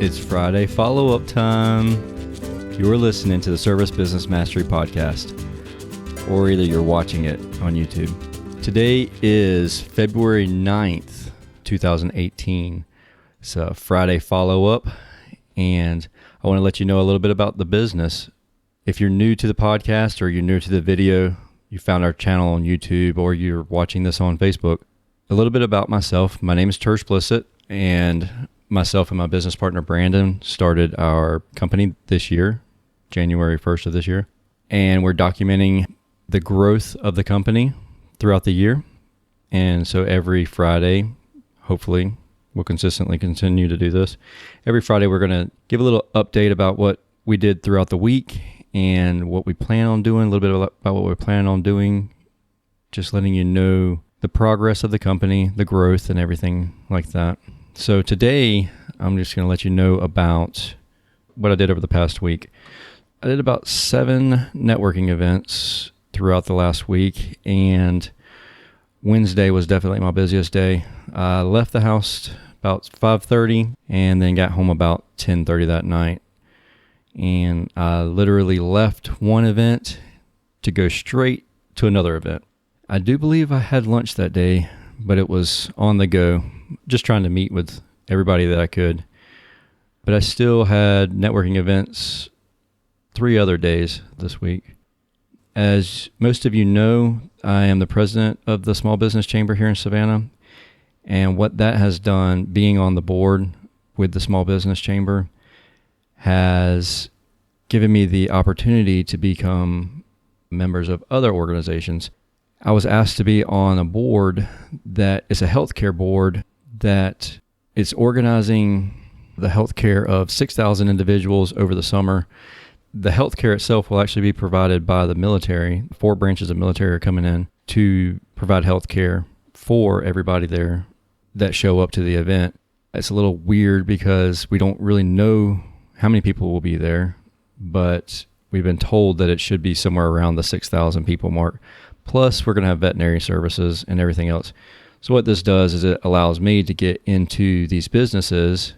It's Friday follow-up time. You're listening to the Service Business Mastery Podcast, or either you're watching it on YouTube. Today is February 9th, 2018. It's a Friday follow-up, and I want to let you know a little bit about the business. If you're new to the podcast or you're new to the video, you found our channel on YouTube, or you're watching this on Facebook, a little bit about myself. My name is Tersh Blissett, and myself and my business partner Brandon started our company this year, January 1st of this year, and we're documenting the growth of the company throughout the year. And so every Friday, hopefully, we'll consistently continue to do this. Every Friday, we're going to give a little update about what we did throughout the week and what we plan on doing, a little bit about what we're planning on doing, just letting you know the progress of the company, the growth, and everything like that. So today, I'm just going to let you know about what I did over the past week. I did about 7 networking events throughout the last week, and Wednesday was definitely my busiest day. I left the house about 5:30 and then got home about 10:30 that night. And I literally left one event to go straight to another event. I do believe I had lunch that day, but it was on the go, just trying to meet with everybody that I could. But I still had networking events 3 other days this week. As most of you know, I am the president of the Small Business Chamber here in Savannah. And what that has done, being on the board with the Small Business Chamber, has given me the opportunity to become members of other organizations. I was asked to be on a board that is a healthcare board that is organizing the healthcare of 6,000 individuals over the summer. The healthcare itself will actually be provided by the military. 4 branches of military are coming in to provide healthcare for everybody there that show up to the event. It's a little weird because we don't really know how many people will be there, but we've been told that it should be somewhere around the 6,000 people mark. Plus, we're going to have veterinary services and everything else. So what this does is it allows me to get into these businesses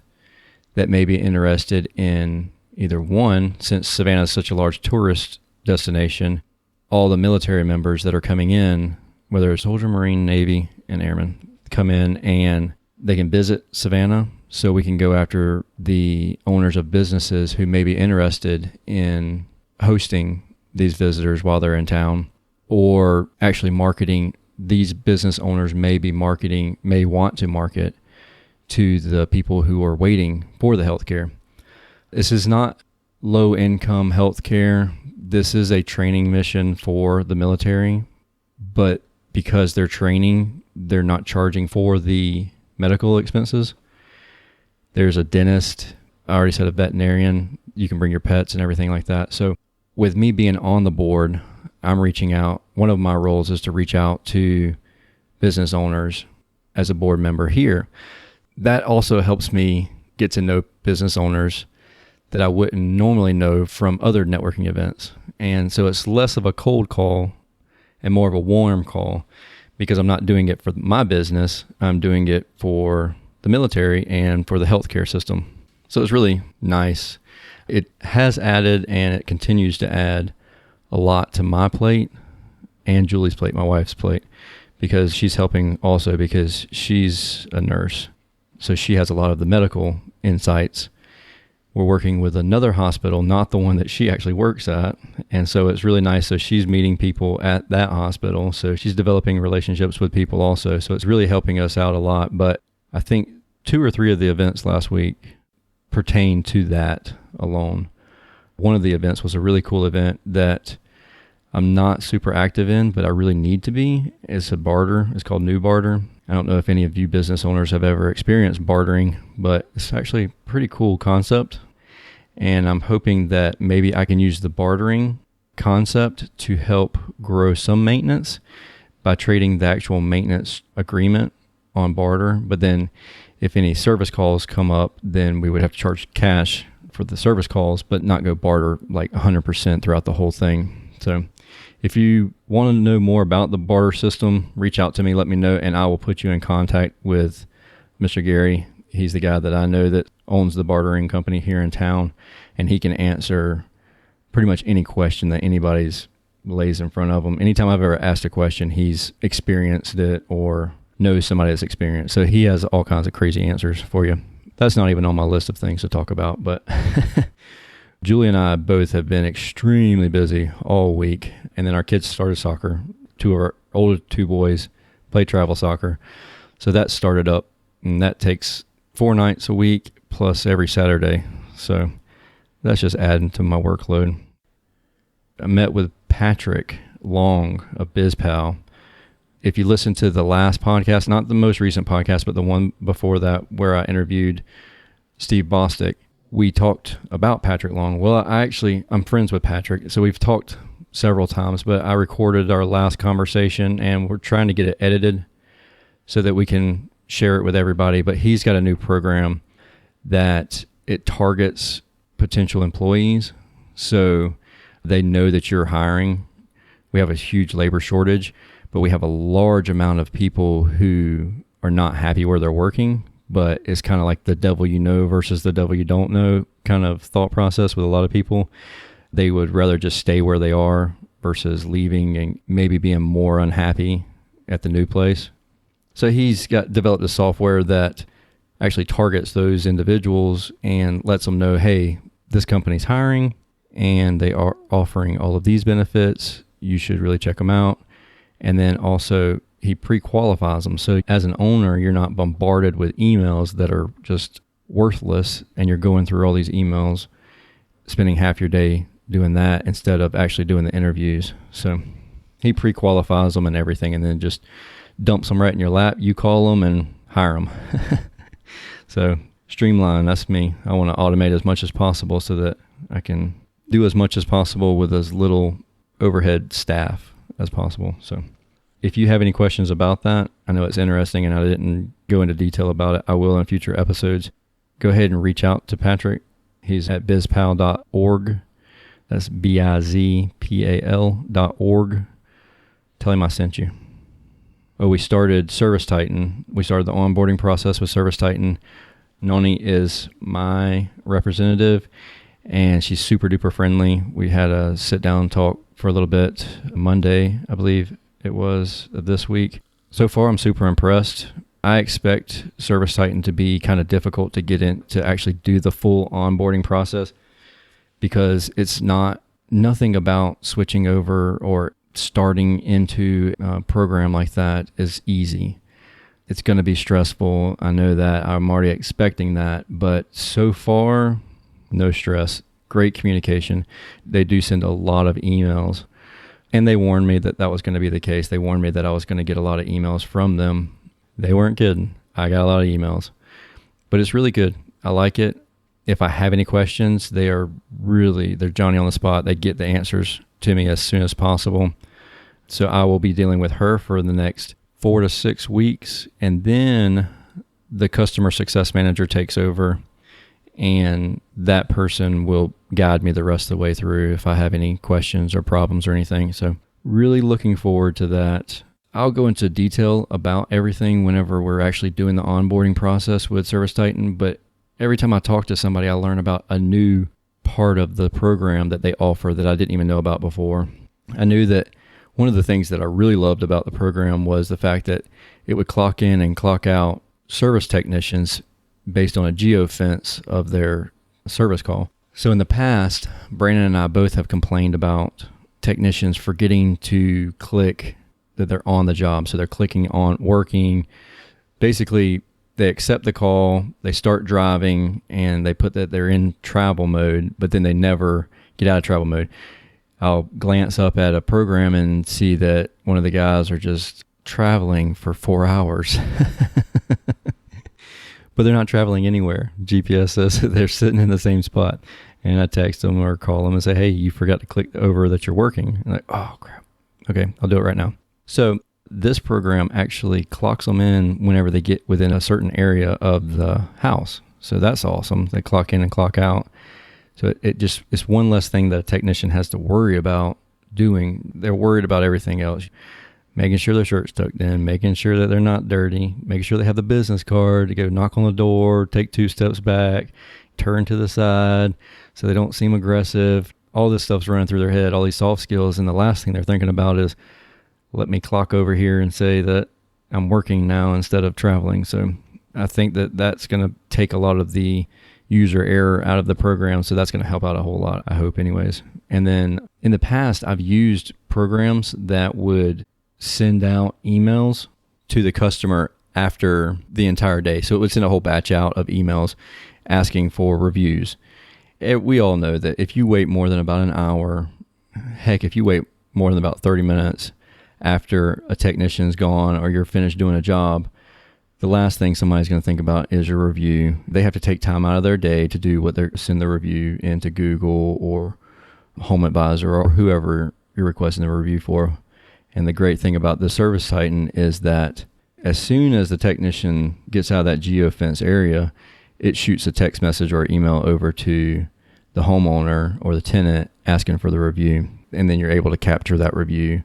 that may be interested in either one, since Savannah is such a large tourist destination, all the military members that are coming in, whether it's Soldier, Marine, Navy, and Airmen, come in and they can visit Savannah, so we can go after the owners of businesses who may be interested in hosting these visitors while they're in town, or actually marketing. These business owners may want to market to the people who are waiting for the healthcare. This is not low-income healthcare. This is a training mission for the military, but because they're training, they're not charging for the medical expenses. There's a dentist. I already said a veterinarian. You can bring your pets and everything like that. So with me being on the board, I'm reaching out. One of my roles is to reach out to business owners as a board member here. That also helps me get to know business owners that I wouldn't normally know from other networking events. And so it's less of a cold call and more of a warm call, because I'm not doing it for my business. I'm doing it for the military and for the healthcare system. So it's really nice. It has added, and it continues to add, a lot to my plate and Julie's plate, my wife's plate, because she's helping also because she's a nurse. So she has a lot of the medical insights. We're working with another hospital, not the one that she actually works at. And so it's really nice. So she's meeting people at that hospital. So she's developing relationships with people also. So it's really helping us out a lot. But I think 2 or 3 of the events last week pertain to that alone. One of the events was a really cool event that I'm not super active in, but I really need to be. It's a barter. It's called New Barter. I don't know if any of you business owners have ever experienced bartering, but it's actually a pretty cool concept. And I'm hoping that maybe I can use the bartering concept to help grow some maintenance by trading the actual maintenance agreement on barter. But then if any service calls come up, then we would have to charge cash for the service calls, but not go barter like 100% throughout the whole thing. So if you want to know more about the barter system, reach out to me, let me know, and I will put you in contact with Mr. Gary. He's the guy that I know that owns the bartering company here in town, and he can answer pretty much any question that anybody's lays in front of him. Anytime I've ever asked a question, he's experienced it or knows somebody that's experienced. So he has all kinds of crazy answers for you. That's not even on my list of things to talk about, but Julie and I both have been extremely busy all week. And then our kids started soccer. Two of our older two boys play travel soccer. So that started up, and that takes 4 nights a week plus every Saturday. So that's just adding to my workload. I met with Patrick Long of BizPal. If you listen to the last podcast, not the most recent podcast, but the one before that where I interviewed Steve Bostic, we talked about Patrick Long. Well, I'm friends with Patrick, so we've talked several times, but I recorded our last conversation and we're trying to get it edited so that we can share it with everybody. But he's got a new program that it targets potential employees, so they know that you're hiring. We have a huge labor shortage, but we have a large amount of people who are not happy where they're working, but it's kind of like the devil you know versus the devil you don't know kind of thought process with a lot of people. They would rather just stay where they are versus leaving and maybe being more unhappy at the new place. So he's developed a software that actually targets those individuals and lets them know, hey, this company's hiring and they are offering all of these benefits. You should really check them out. And then also he pre-qualifies them. So as an owner, you're not bombarded with emails that are just worthless and you're going through all these emails, spending half your day doing that instead of actually doing the interviews. So he pre-qualifies them and everything and then just dumps them right in your lap. You call them and hire them. So streamline, that's me. I want to automate as much as possible so that I can do as much as possible with as little overhead staff as possible. So if you have any questions about that, I know it's interesting and I didn't go into detail about it. I will in future episodes. Go ahead and reach out to Patrick. He's at bizpal.org. That's bizpal.org. Tell him I sent you. Oh, we started Service Titan. We started the onboarding process with Service Titan. Nonny is my representative, and she's super duper friendly. We had a sit down talk for a little bit Monday, I believe it was, of this week. So far, I'm super impressed. I expect Service Titan to be kind of difficult to get in to actually do the full onboarding process because it's nothing about switching over or starting into a program like that is easy. It's going to be stressful. I know that. I'm already expecting that. But so far, no stress. Great communication. They do send a lot of emails. And they warned me that that was going to be the case. They warned me that I was going to get a lot of emails from them. They weren't kidding. I got a lot of emails. But it's really good. I like it. If I have any questions, they're Johnny on the spot. They get the answers to me as soon as possible. So I will be dealing with her for the next 4 to 6 weeks. And then the customer success manager takes over and that person will guide me the rest of the way through if I have any questions or problems or anything. So really looking forward to that. I'll go into detail about everything whenever we're actually doing the onboarding process with Service Titan, but every time I talk to somebody, I learn about a new part of the program that they offer that I didn't even know about before. I knew that one of the things that I really loved about the program was the fact that it would clock in and clock out service technicians based on a geofence of their service call. So in the past, Brandon and I both have complained about technicians forgetting to click that they're on the job. So they're clicking on working. Basically, they accept the call, they start driving, and they put that they're in travel mode, but then they never get out of travel mode. I'll glance up at a program and see that one of the guys are just traveling for 4 hours. But they're not traveling anywhere. GPS says that they're sitting in the same spot. And I text them or call them and say, hey, you forgot to click over that you're working. And like, oh, crap. Okay, I'll do it right now. So this program actually clocks them in whenever they get within a certain area of the house. So that's awesome. They clock in and clock out. So it's one less thing that a technician has to worry about doing. They're worried about everything else. making sure their shirt's tucked in, making sure that they're not dirty, making sure they have the business card to go knock on the door, take 2 steps back, turn to the side so they don't seem aggressive. All this stuff's running through their head, all these soft skills, and the last thing they're thinking about is, let me clock over here and say that I'm working now instead of traveling. So I think that that's going to take a lot of the user error out of the program, so that's going to help out a whole lot, I hope anyways. And then in the past, I've used programs that would send out emails to the customer after the entire day. So it would send a whole batch out of emails asking for reviews. We all know that if you wait more than about an hour, heck, if you wait more than about 30 minutes after a technician's gone or you're finished doing a job, the last thing somebody's going to think about is your review. They have to take time out of their day to do what they're send the review into Google or Home Advisor or whoever you're requesting the review for. And the great thing about the Service Titan is that as soon as the technician gets out of that geofence area, it shoots a text message or email over to the homeowner or the tenant asking for the review. And then you're able to capture that review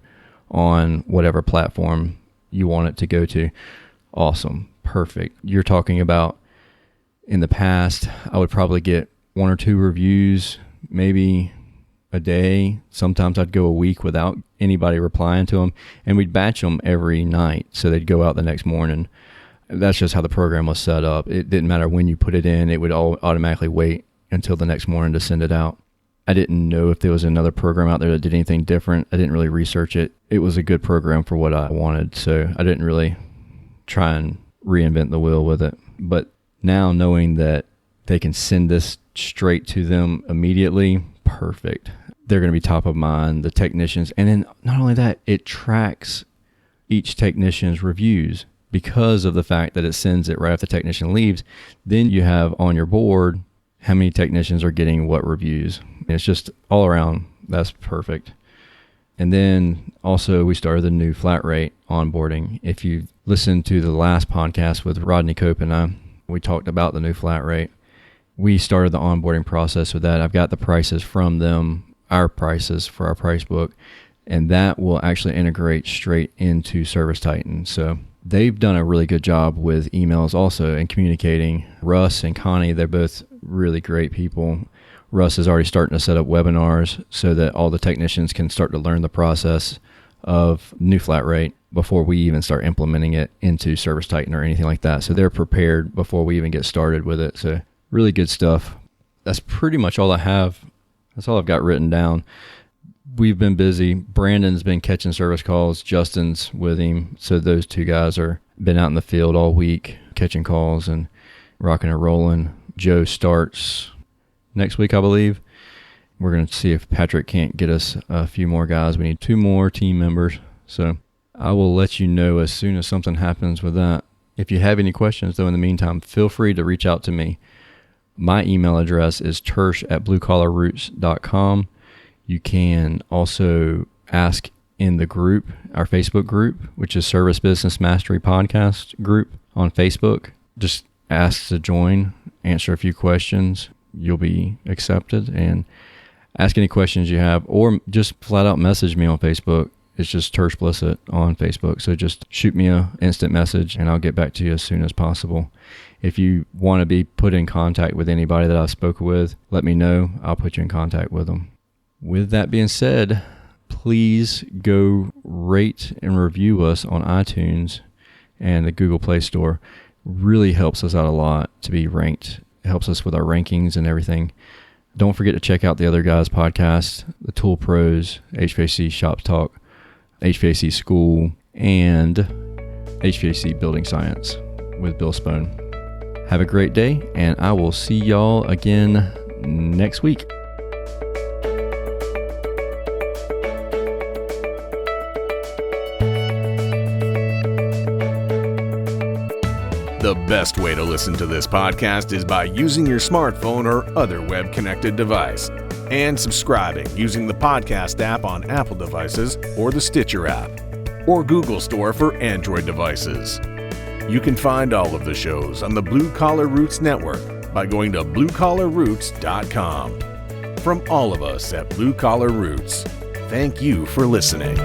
on whatever platform you want it to go to. Awesome. Perfect. You're talking about in the past, I would probably get 1 or 2 reviews, maybe a day. Sometimes I'd go a week without anybody replying to them, and we'd batch them every night. So they'd go out the next morning. That's just how the program was set up. It didn't matter when you put it in. It would all automatically wait until the next morning to send it out. I didn't know if there was another program out there that did anything different. I didn't really research it. It was a good program for what I wanted. So I didn't really try and reinvent the wheel with it. But now knowing that they can send this straight to them immediately, perfect. They're going to be top of mind, the technicians. And then not only that, it tracks each technician's reviews because of the fact that it sends it right after the technician leaves. Then you have on your board how many technicians are getting what reviews. And it's just all around, that's perfect. And then also we started the new flat rate onboarding. If you listened to the last podcast with Rodney, Koop, and I, we talked about the new flat rate. We started the onboarding process with that. I've got the prices from them, our prices for our price book, and that will actually integrate straight into Service Titan. So they've done a really good job with emails also and communicating. Russ and Connie, they're both really great people. Russ is already starting to set up webinars so that all the technicians can start to learn the process of new flat rate before we even start implementing it into Service Titan or anything like that. So they're prepared before we even get started with it. So really good stuff. That's pretty much all I have. That's all I've got written down. We've been busy. Brandon's been catching service calls. Justin's with him. So those 2 guys are been out in the field all week catching calls and rocking and rolling. Joe starts next week, I believe. We're going to see if Patrick can't get us a few more guys. We need 2 more team members. So I will let you know as soon as something happens with that. If you have any questions, though, in the meantime, feel free to reach out to me. My email address is tersh@bluecollarroots.com. You can also ask in the group, our Facebook group, which is Service Business Mastery Podcast group on Facebook. Just ask to join, answer a few questions. You'll be accepted, and ask any questions you have, or just flat out message me on Facebook. It's just Tersh Blissett on Facebook. So just shoot me an instant message and I'll get back to you as soon as possible. If you want to be put in contact with anybody that I've spoken with, let me know. I'll put you in contact with them. With that being said, please go rate and review us on iTunes and the Google Play Store. Really helps us out a lot to be ranked. It helps us with our rankings and everything. Don't forget to check out the other guys' podcasts, the Tool Pros, HVAC Shop Talk, HVAC School, and HVAC Building Science with Bill Spohn. Have a great day, and I will see y'all again next week. The best way to listen to this podcast is by using your smartphone or other web-connected device, and subscribing using the podcast app on Apple devices or the Stitcher app, or Google Store for Android devices. You can find all of the shows on the Blue Collar Roots Network by going to bluecollarroots.com. From all of us at Blue Collar Roots, thank you for listening.